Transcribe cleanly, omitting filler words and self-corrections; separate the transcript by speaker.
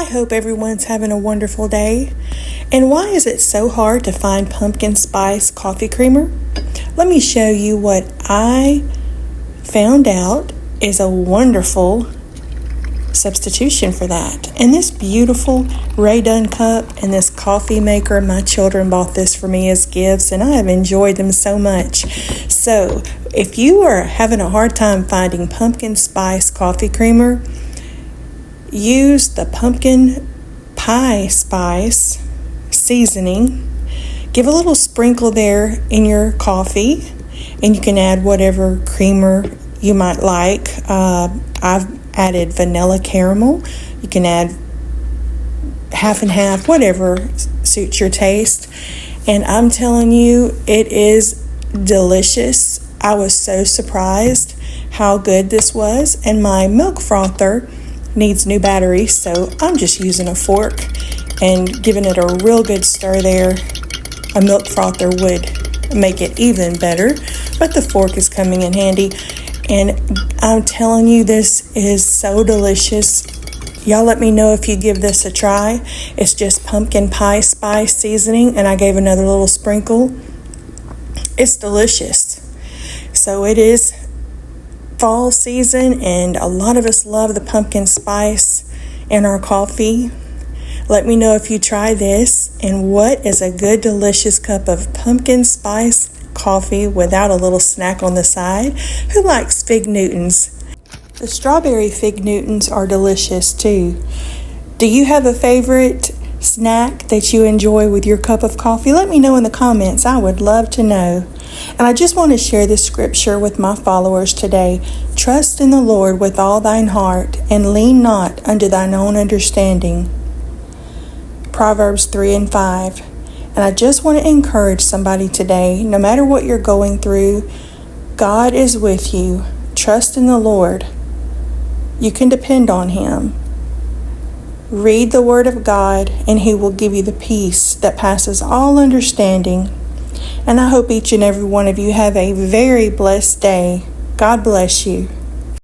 Speaker 1: I hope everyone's having a wonderful day. And why is it so hard to find pumpkin spice coffee creamer? Let me show you what I found out is a wonderful substitution for that. And this beautiful Ray Dunn cup and this coffee maker, my children bought this for me as gifts and I have enjoyed them so much. So if you are having a hard time finding pumpkin spice coffee creamer, use the pumpkin pie spice seasoning. Give a little sprinkle there in your coffee, and you can add whatever creamer you might like. I've added vanilla caramel. You can add half and half, whatever suits your taste. And I'm telling you, it is delicious. I was so surprised how good this was. And my milk frother needs new batteries, so I'm just using a fork and giving it a real good stir there. A milk frother would make it even better, but the fork is coming in handy. And I'm telling you, this is so delicious. Y'all let me know if you give this a try. It's just pumpkin pie spice seasoning, and I gave another little sprinkle. It's delicious. So it is fall season, and a lot of us love the pumpkin spice in our coffee. Let me know if you try this, and what is a good delicious cup of pumpkin spice coffee without a little snack on the side? Who likes fig Newtons? The strawberry fig Newtons are delicious too. Do you have a favorite snack that you enjoy with your cup of coffee? Let me know in the comments. I would love to know. And I just want to share this scripture with my followers today. Trust in the Lord with all thine heart, and lean not unto thine own understanding. Proverbs 3:5. And I just want to encourage somebody today, no matter what you're going through, God is with you. Trust in the Lord. You can depend on Him. Read the Word of God, and He will give you the peace that passes all understanding. And I hope each and every one of you have a very blessed day. God bless you.